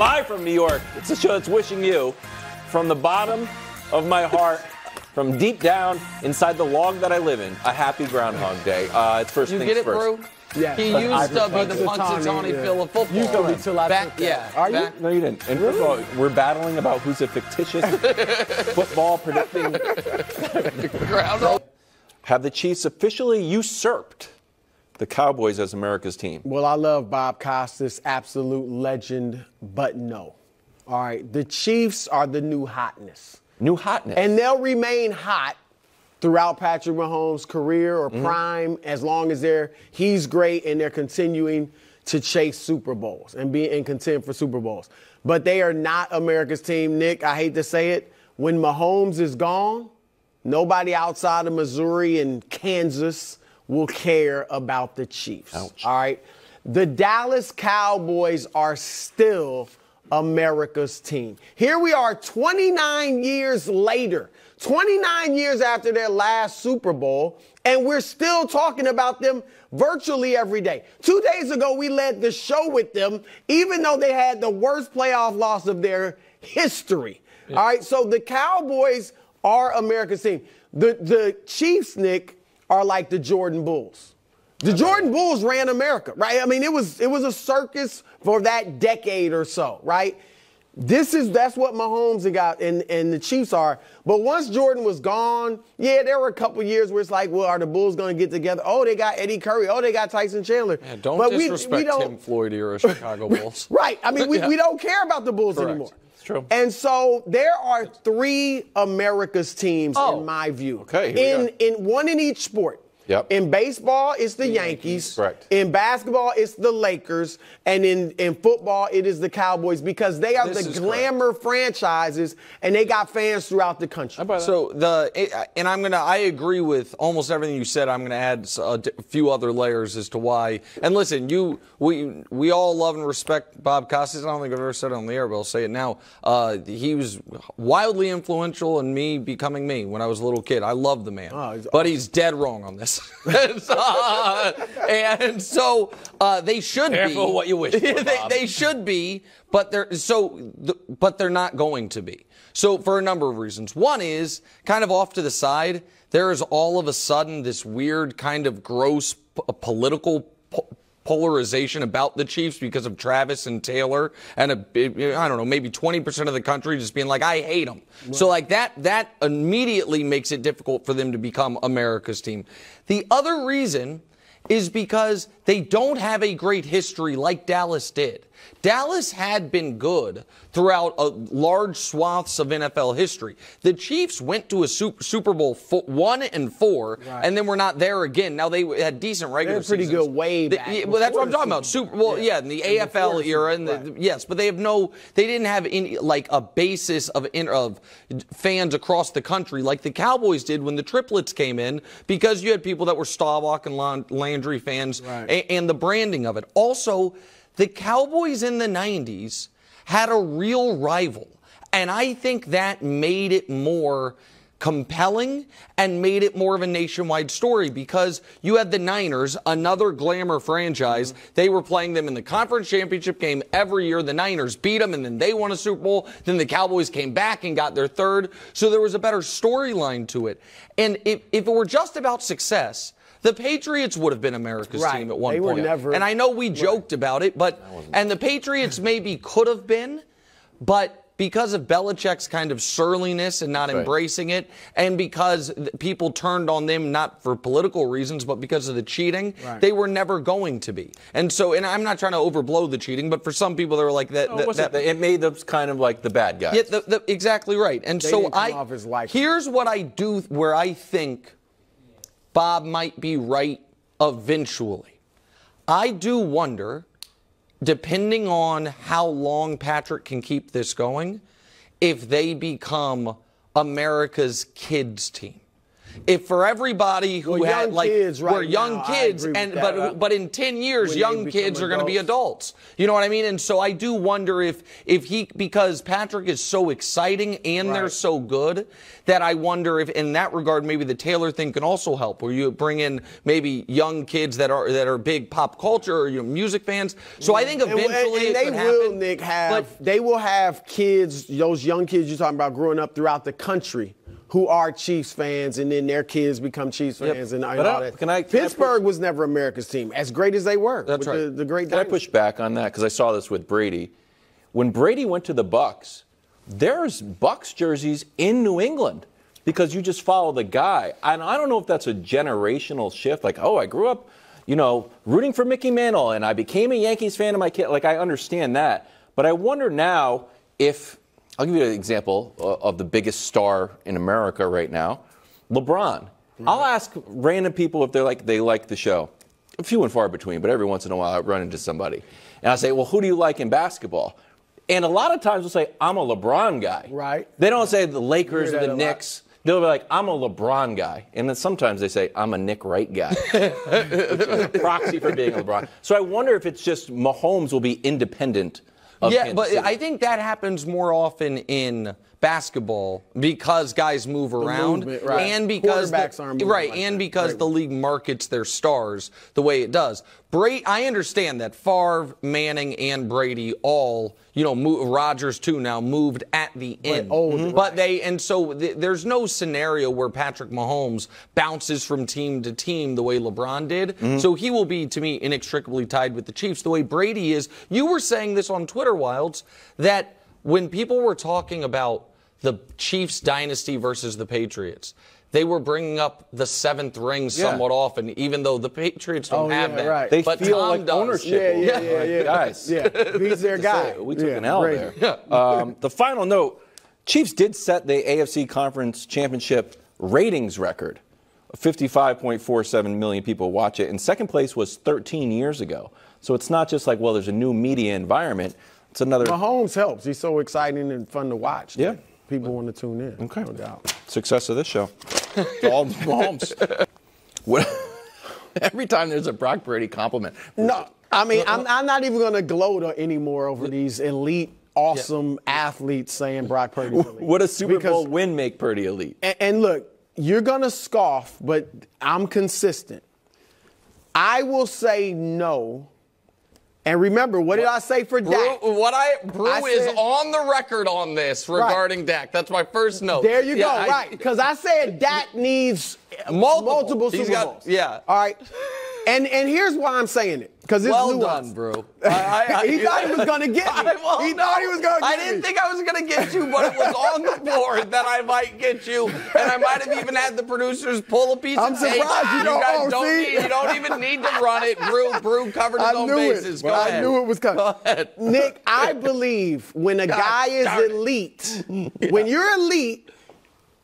Live from New York, it's a show that's wishing you, from the bottom of my heart, from deep down inside the log that I live in, a happy Groundhog Day. It's first things first. You get it, bro? Yeah. He used to be the Punxsutawney Phil of football. Used to be till I took that. Yeah. Are you? No, you didn't. And first of all, we're battling about who's a fictitious football predicting. Groundhog. Have the Chiefs officially usurped the Cowboys as America's team? Well, I love Bob Costas, absolute legend, but no. All right, the Chiefs are the new hotness. New hotness. And they'll remain hot throughout Patrick Mahomes' career or prime as long as he's great and they're continuing to chase Super Bowls and contend for Super Bowls. But they are not America's team, Nick. I hate to say it. When Mahomes is gone, nobody outside of Missouri and Kansas will care about the Chiefs. Ouch. All right? The Dallas Cowboys are still America's team. Here we are 29 years later, 29 years after their last Super Bowl, and we're still talking about them virtually every day. 2 days ago, we led the show with them, even though they had the worst playoff loss of their history. Yeah. All right, so the Cowboys are America's team. The Chiefs, Nick, are like the Jordan Bulls. The Jordan Bulls ran America, right? I mean, it was a circus for that decade or so, right? That's what Mahomes and the Chiefs are. But once Jordan was gone, yeah, there were a couple years where it's like, well, are the Bulls going to get together? Oh, they got Eddie Curry. Oh, they got Tyson Chandler. Yeah, don't disrespect Tim Floyd era Chicago Bulls. Right. I mean, we don't care about the Bulls anymore. It's true. And so there are 3 America's teams in my view. Okay. In one in each sport. Yep. In baseball, it's the Yankees. Correct. In basketball, it's the Lakers. And in football, it is the Cowboys because they are the glamour franchises and they got fans throughout the country. So I agree with almost everything you said. I'm going to add a few other layers as to why. And listen, we all love and respect Bob Costas. I don't think I've ever said it on the air, but I'll say it now. He was wildly influential in me becoming me when I was a little kid. I love the man, but he's dead wrong on this. And so they should Careful be. what you wish for, Bob. They should be, but they're not going to be. So for a number of reasons. One is kind of off to the side. There is all of a sudden this weird kind of gross political polarization about the Chiefs because of Travis and Taylor and I don't know, maybe 20% of the country just being like, I hate them. Right. So like that immediately makes it difficult for them to become America's team. The other reason is because they don't have a great history like Dallas did. Dallas had been good throughout large swaths of NFL history. The Chiefs went to a Super Bowl 1 and 4, right, and then were not there again. Now they had decent regular seasons. Pretty good way back. Well, that's what I'm talking about. Super Bowl, yeah, in the AFL era, and yes, but they didn't have any like a basis of fans across the country like the Cowboys did when the triplets came in, because you had people that were Staubach and Landry fans, right, and the branding of it. Also, the Cowboys in the 90s had a real rival, and I think that made it more compelling and made it more of a nationwide story because you had the Niners, another glamour franchise. Mm-hmm. They were playing them in the conference championship game every year. The Niners beat them, and then they won a Super Bowl. Then the Cowboys came back and got their third. So there was a better storyline to it. And if it were just about success, the Patriots would have been America's team at one point. Were never, and I know we joked about it, and the Patriots maybe could have been, but because of Belichick's kind of surliness and not embracing it, and because people turned on them not for political reasons, but because of the cheating, they were never going to be. And so, and I'm not trying to overblow the cheating, but for some people, they were like that. It made them kind of like the bad guys. Yeah, exactly right. And so here's what I do, where I think Bob might be right eventually. I do wonder, depending on how long Patrick can keep this going, if they become America's kids team. if for everybody who had like were young kids, and but in 10 years, young kids are going to be adults. You know what I mean? And so I do wonder if because Patrick is so exciting and they're so good that I wonder if in that regard maybe the Taylor thing can also help, where you bring in maybe young kids that are big pop culture or music fans. So I think eventually and they will, Nick, they will have kids, those young kids you're talking about growing up throughout the country who are Chiefs fans, and then their kids become Chiefs fans and all that. Pittsburgh was never America's team, as great as they were. That's right. The great Can I push back on that? Because I saw this with Brady. When Brady went to the Bucs, there's Bucs jerseys in New England because you just follow the guy. And I don't know if that's a generational shift. Like, I grew up, rooting for Mickey Mantle, and I became a Yankees fan of my kid. Like, I understand that. But I wonder now if – I'll give you an example of the biggest star in America right now, LeBron. I'll ask random people if they like the show. A few and far between, but every once in a while I run into somebody. And I'll say, well, who do you like in basketball? And a lot of times they'll say, I'm a LeBron guy. Right. They don't say the Lakers or the Knicks. They'll be like, I'm a LeBron guy. And then sometimes they say, I'm a Nick Wright guy, which is a proxy for being a LeBron. So I wonder if it's just Mahomes will be independent. But I think that happens more often in basketball because guys move around, and because the league markets their stars the way it does. I understand that Favre, Manning, and Brady all, Rodgers too now moved at the end. But there's no scenario where Patrick Mahomes bounces from team to team the way LeBron did. So he will be, to me, inextricably tied with the Chiefs the way Brady is. You were saying this on Twitter, Wildes, that when people were talking about the Chiefs dynasty versus the Patriots, they were bringing up the seventh ring somewhat often, even though the Patriots don't have that. Right. They but feel Tom like does. ownership. Yeah. Guys. He's their guy. We took an L there. The final note, Chiefs did set the AFC Conference Championship ratings record. 55.47 million people watch it. And second place was 13 years ago. So it's not just like, well, there's a new media environment. It's another. Mahomes helps. He's so exciting and fun to watch. Yeah. People want to tune in. Okay. No doubt. Success of this show. All Mahomes. Every time there's a Brock Purdy compliment. No, I mean, I'm not even going to gloat anymore over these elite, awesome athletes saying Brock Purdy's elite. Would a Super Bowl win make Purdy elite? And look, you're going to scoff, but I'm consistent. I will say no. And remember, what did I say for Dak? Brew is on the record on this regarding Dak. That's my first note. There you go, right. Because I said Dak needs multiple Super Bowls. Yeah. All right. And here's why I'm saying it. Because it's well nuanced. Done, Brew. He thought he was going to get me. He thought he was going to get me. I didn't think I was going to get you, but it was on the board that I might get you. And I might have even had the producers pull a piece of tape. I'm surprised you don't even need to run it. Brew covered his own bases. Go ahead. I knew it was coming. Go ahead. Nick, I believe when a guy is elite, when you're elite,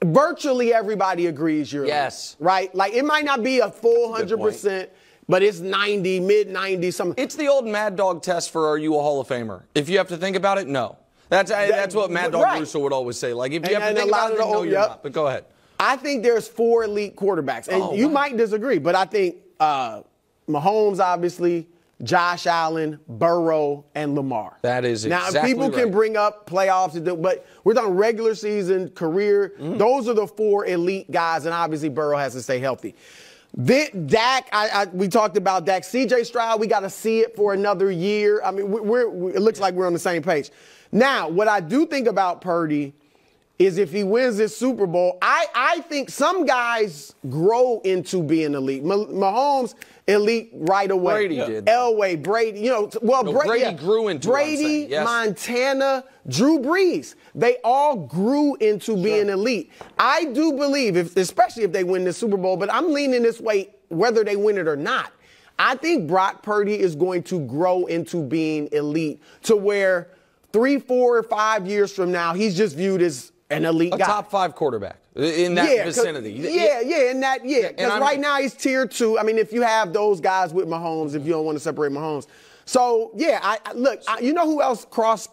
virtually everybody agrees you're elite. Right? Like, it might not be a full 100%. But it's 90, mid-90s, something. It's the old Mad Dog test for are you a Hall of Famer? If you have to think about it, no. That's what Mad Dog Russo would always say. Like, if you have to think about it, no, you're not. But go ahead. I think there's 4 elite quarterbacks. And you might disagree, but I think Mahomes, obviously, Josh Allen, Burrow, and Lamar. That is exactly now, people can bring up playoffs, but we're talking regular season, career. Those are the 4 elite guys, and obviously Burrow has to stay healthy. Dak, we talked about Dak. C.J. Stroud, we got to see it for another year. I mean, it looks like we're on the same page. Now, what I do think about Purdy is if he wins this Super Bowl, I think some guys grow into being elite. Mahomes, elite right away. Brady did. Elway, Brady, Brady grew into Brady, Montana, Drew Brees. They all grew into being elite. I do believe, especially if they win the Super Bowl, but I'm leaning this way whether they win it or not. I think Brock Purdy is going to grow into being elite to where 3, 4, or 5 years from now, he's just viewed as an elite guy. A top 5 quarterback in that vicinity. Because right now he's tier 2. I mean, if you have those guys with Mahomes, if you don't want to separate Mahomes. So, you know who else cross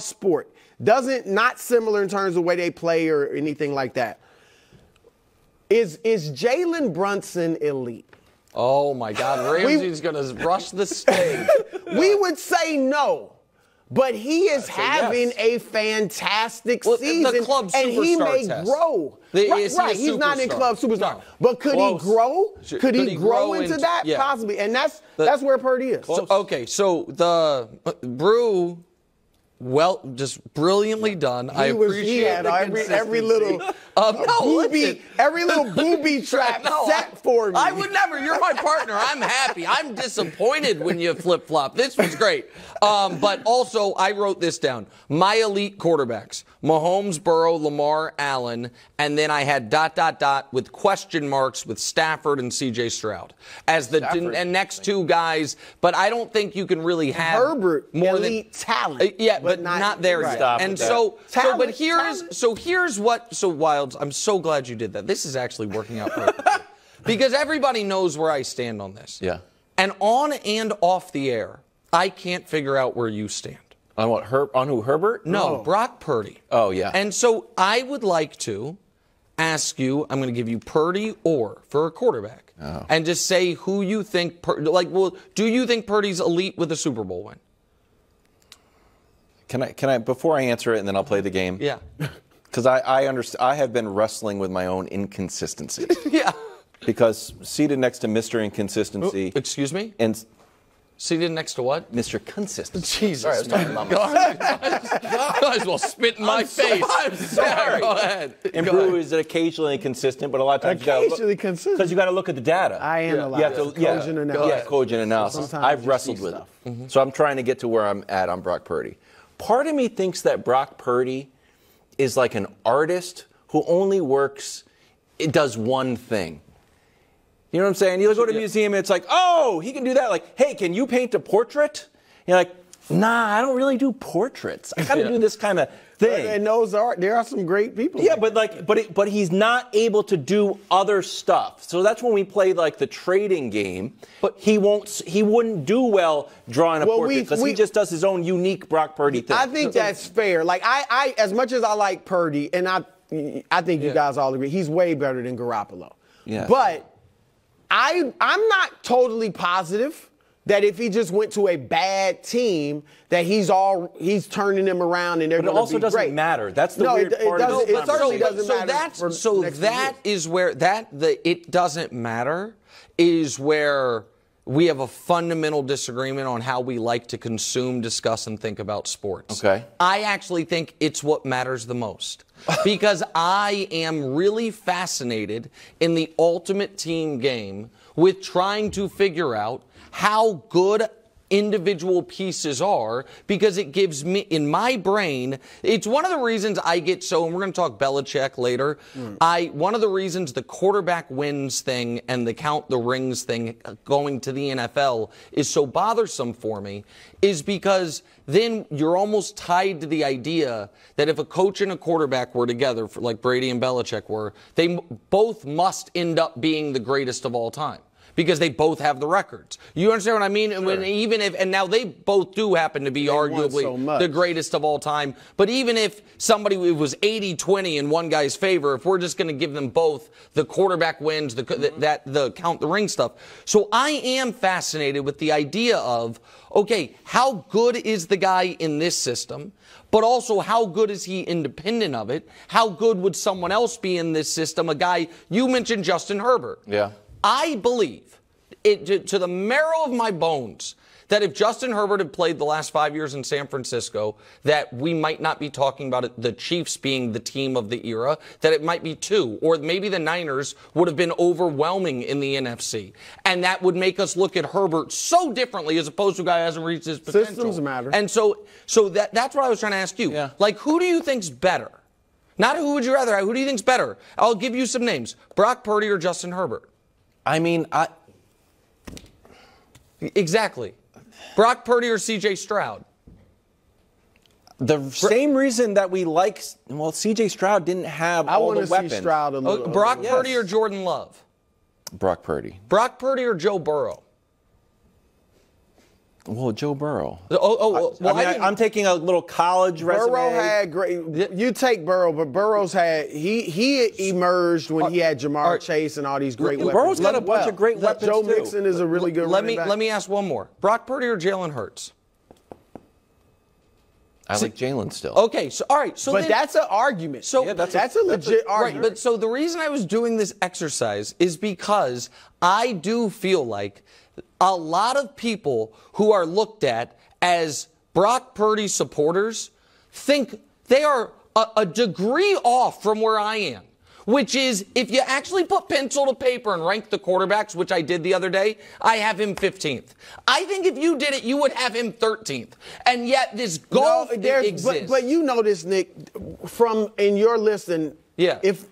sport? Not similar in terms of the way they play or anything like that. Is Jalen Brunson elite? Oh, my God. Ramsey's going to rush the stage. We would say no. But he is having yes. a fantastic Well, season, the club and he superstar may test. grow. Is he a He's not in superstar? club superstar. No. But could he grow? Could he grow into that? yeah. Possibly. And that's where Purdy is. So, okay, so the Brew, well, just brilliantly done. I appreciate he had the every little listen. every little booby trap set for me. I would never. You're my partner. I'm happy. I'm disappointed when you flip flop. This was great. But also, I wrote this down. My elite quarterbacks: Mahomes, Burrow, Lamar, Allen, and then I had ... with question marks with Stafford and C.J. Stroud as the and next two guys. But I don't think you can really have Herbert more elite talent. yeah, but not there yet. Stop And with so, Talent, but here's what. So Wildes, I'm so glad you did that. This is actually working out perfectly because everybody knows where I stand on this. Yeah. And on and off the air, I can't figure out where you stand. On what? On who? Herbert? No, Brock Purdy. Oh, yeah. And so I would like to ask you. I'm going to give you Purdy or for a quarterback, and just say who you think. Do you think Purdy's elite with a Super Bowl win? Can I before I answer it and then I'll play the game? Yeah. Because I understand. I have been wrestling with my own inconsistencies. Yeah. Because seated next to Mr. Inconsistency. Excuse me? And Seated next to what? Mr. Consistency. Jesus. Sorry, I was talking about myself. Might as well spit in my face. I'm sorry. Yeah, go ahead. And Brew is occasionally inconsistent, but a lot of times Occasionally consistent. because you got to look at the data. I analyze. You have to, Cogent analysis. Yeah, cogent analysis. Sometimes I've you wrestled see with stuff. it. So I'm trying to get to where I'm at on Brock Purdy. Part of me thinks that Brock Purdy is like an artist who only does one thing. You know what I'm saying? You go to a museum and it's like, oh, he can do that. Like, hey, can you paint a portrait? You're like, nah, I don't really do portraits. I got to do this kind of thing. And there are some great people. Yeah, but he's not able to do other stuff. So that's when we play like the trading game. But he wouldn't do well drawing a portrait because he just does his own unique Brock Purdy thing. I think that's fair. Like I as much as I like Purdy, and I think you guys all agree, he's way better than Garoppolo. Yeah. But I'm not totally positive that if he just went to a bad team, that he's turning them around and they're going to be great. But it also doesn't matter. That's the weird part of this it certainly doesn't matter. It doesn't matter is where we have a fundamental disagreement on how we like to consume, discuss, and think about sports. Okay. I actually think it's what matters the most. Because I am really fascinated in the ultimate team game with trying to figure out how good individual pieces are, because it gives me, in my brain, it's one of the reasons I get so, and we're going to talk Belichick later, one of the reasons the quarterback wins thing and the count the rings thing going to the NFL is so bothersome for me is because then you're almost tied to the idea that if a coach and a quarterback were together, like Brady and Belichick were, they both must end up being the greatest of all time. Because they both have the records. You understand what I mean? Sure. And now they both do happen to be arguably the greatest of all time. But even if somebody was 80-20 in one guy's favor, if we're just going to give them both the quarterback wins, the count the ring stuff. So I am fascinated with the idea of, okay, how good is the guy in this system? But also, how good is he independent of it? How good would someone else be in this system? A guy, you mentioned Justin Herbert. Yeah. I believe, to the marrow of my bones, that if Justin Herbert had played the last 5 years in San Francisco, that we might not be talking about it, the Chiefs being the team of the era, that it might be 2, or maybe the Niners would have been overwhelming in the NFC. And that would make us look at Herbert so differently as opposed to a guy who hasn't reached his potential. Systems matter. And so that's what I was trying to ask you. Yeah. Like, who do you think's better? Not who would you rather have, who do you think's better? I'll give you some names. Brock Purdy or Justin Herbert? I mean, Exactly. Brock Purdy or C.J. Stroud? The same reason that we like, well, C.J. Stroud didn't have all the weapons. I want to see Stroud a little. Brock Purdy or Jordan Love? Brock Purdy. Brock Purdy or Joe Burrow? Well, Joe Burrow. Well, I'm taking a little college resume. Burrow had great. You take Burrow, but Burrow's had he emerged when he had Jamar Chase and all these great weapons. Burrow's got a bunch of great weapons Joe too. Mixon is a really good running back. Let me ask one more: Brock Purdy or Jalen Hurts? I like Jalen still. Okay, so all right, so but that's an argument. So yeah, that's a legit argument. Right, but so the reason I was doing this exercise is because I do feel like a lot of people who are looked at as Brock Purdy supporters think they are a degree off from where I am. Which is, if you actually put pencil to paper and rank the quarterbacks, which I did the other day, I have him 15th. I think if you did it, you would have him 13th. And yet this gulf exists. But you know this, Nick, from in your list, and if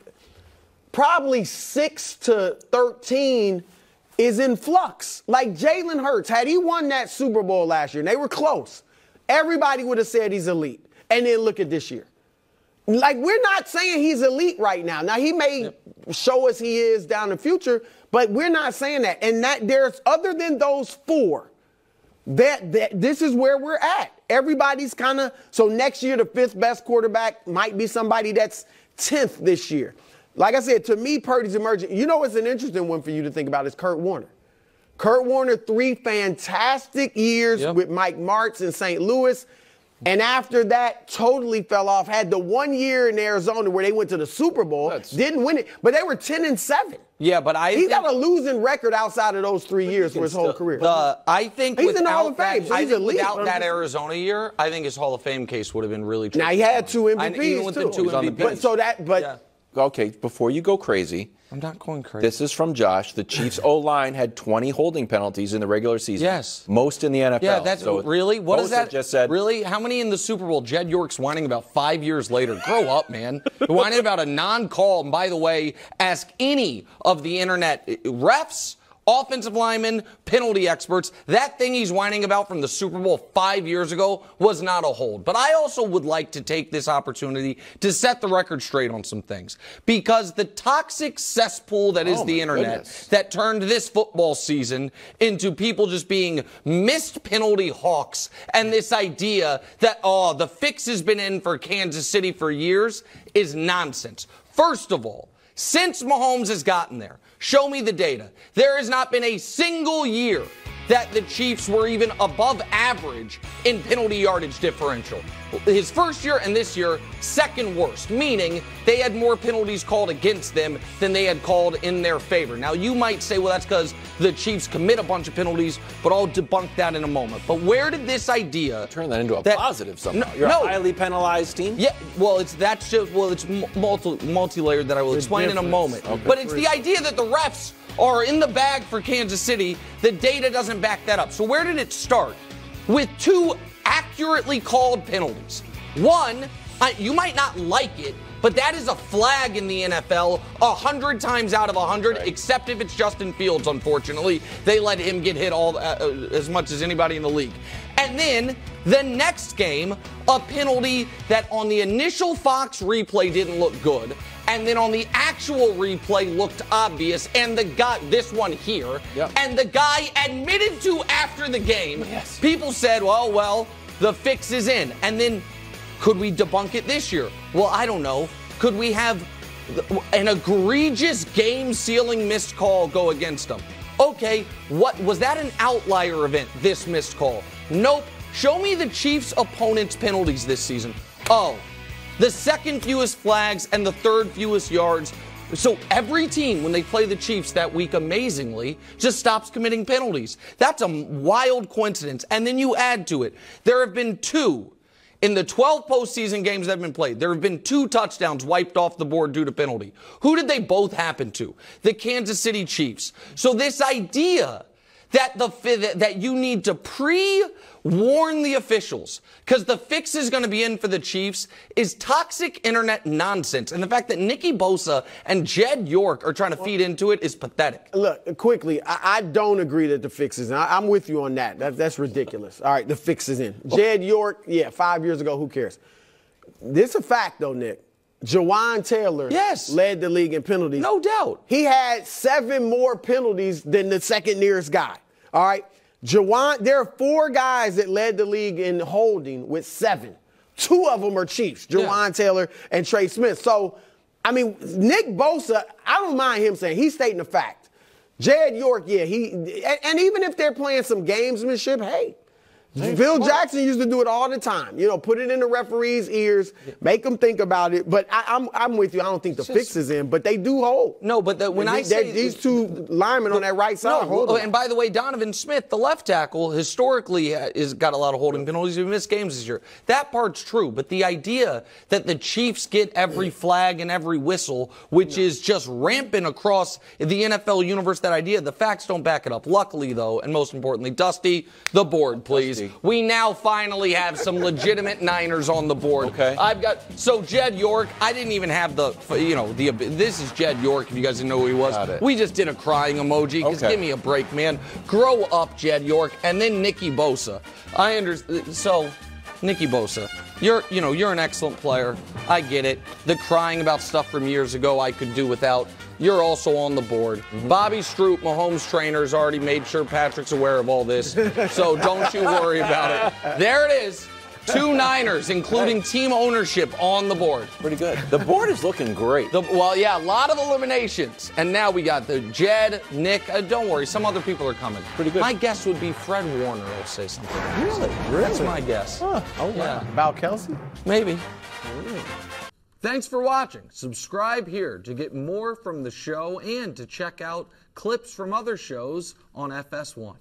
probably 6 to 13 is in flux. Like Jalen Hurts, had he won that Super Bowl last year, and they were close, everybody would have said he's elite. And then look at this year. Like, we're not saying he's elite right now. Now, he may show us he is down the future, but we're not saying that. And that there's, other than those four, that this is where we're at. Everybody's kind of, so next year, the 5th best quarterback might be somebody that's 10th this year. Like I said, to me, Purdy's emerging. You know what's an interesting one for you to think about is Kurt Warner. Kurt Warner, 3 fantastic years with Mike Martz in St. Louis. And after that, totally fell off. Had the 1 year in Arizona where they went to the Super Bowl, didn't win it, but they were 10-7. Yeah, but he's got a losing record outside of those 3 years for his whole career. I think he's in the Hall of Fame. Without that Arizona year, I think his Hall of Fame case would have been really tricky. Now he had 2 MVPs even with too. the 2 MVPs. Okay, before you go crazy. I'm not going crazy. This is from Josh. The Chiefs O-line had 20 holding penalties in the regular season. Yes. Most in the NFL. Yeah, that's really? What is that? Just said, really? How many in the Super Bowl? Jed York's whining about 5 years later. Grow up, man. Whining about a non-call. And by the way, ask any of the internet refs, offensive linemen, penalty experts. That thing he's whining about from the Super Bowl 5 years ago was not a hold. But I also would like to take this opportunity to set the record straight on some things. Because the toxic cesspool that is the internet that turned this football season into people just being missed penalty hawks and this idea that, the fix has been in for Kansas City for years is nonsense. First of all, since Mahomes has gotten there, show me the data. There has not been a single year that the Chiefs were even above average in penalty yardage differential. His first year and this year, second worst, meaning they had more penalties called against them than they had called in their favor. Now, you might say, well, that's because the Chiefs commit a bunch of penalties, but I'll debunk that in a moment. But where did this idea... Turn that into a positive somehow. You're a highly penalized team? Yeah, well, it's multi-layered that I will explain in a moment. Okay. But it's the idea that the refs are in the bag for Kansas City. The data doesn't back that up. So where did it start? With 2 accurately called penalties. One, you might not like it, but that is a flag in the NFL 100 times out of 100, except if it's Justin Fields, unfortunately. They let him get hit as much as anybody in the league. And then the next game, a penalty that on the initial Fox replay didn't look good. And then on the actual replay looked obvious, and the guy, this one here, and the guy admitted to after the game, people said, well, the fix is in. And then, could we debunk it this year? Well, I don't know. Could we have an egregious game-sealing missed call go against them? Okay, what was that an outlier event, this missed call? Nope. Show me the Chiefs' opponents' penalties this season. The second fewest flags and the third fewest yards. So every team, when they play the Chiefs that week, amazingly, just stops committing penalties. That's a wild coincidence. And then you add to it, there have been 2 in the 12 postseason games that have been played. There have been 2 touchdowns wiped off the board due to penalty. Who did they both happen to? The Kansas City Chiefs. So this idea that you need to pre-warn the officials because the fix is going to be in for the Chiefs is toxic internet nonsense. And the fact that Nick Bosa and Jed York are trying to feed into it is pathetic. Look, quickly, I don't agree that the fix is in. I'm with you on that. That's ridiculous. All right, the fix is in. Jed York, 5 years ago, who cares? This is a fact, though, Nick. Jawan Taylor led the league in penalties. No doubt. He had 7 more penalties than the second nearest guy. All right. There are 4 guys that led the league in holding with 7. 2 of them are Chiefs, Jawan Taylor and Trey Smith. So, I mean, Nick Bosa, I don't mind him saying he's stating the fact. Jed York, and even if they're playing some gamesmanship, hey, Phil Jackson used to do it all the time. You know, put it in the referee's ears, make them think about it. But I'm with you. I don't think the fix is in, but they do hold. No, but when I say these 2 linemen on that right side hold. And by the way, Donovan Smith, the left tackle, historically has got a lot of holding penalties. He missed games this year. That part's true. But the idea that the Chiefs get every flag and every whistle, which is just rampant across the NFL universe, that idea, the facts don't back it up. Luckily, though, and most importantly, Dusty, the board, please. We now finally have some legitimate Niners on the board. Okay. So Jed York, I didn't even have this is Jed York, if you guys didn't know who he was. We just did a crying emoji, because give me a break, man. Grow up, Jed York. And then Nicky Bosa. I understand. So, Nicky Bosa, you're an excellent player. I get it. The crying about stuff from years ago I could do without. You're also on the board. Mm-hmm. Bobby Stroop, Mahomes' trainer, has already made sure Patrick's aware of all this, so don't you worry about it. There it is. 2 Niners, including team ownership, on the board. Pretty good. The board is looking great. A lot of eliminations. And now we got the Jed, Nick. Don't worry, some other people are coming. Pretty good. My guess would be Fred Warner will say something. Really? That's my guess. Huh. Oh, yeah. About Kelsey? Maybe. Really? Thanks for watching. Subscribe here to get more from the show and to check out clips from other shows on FS1.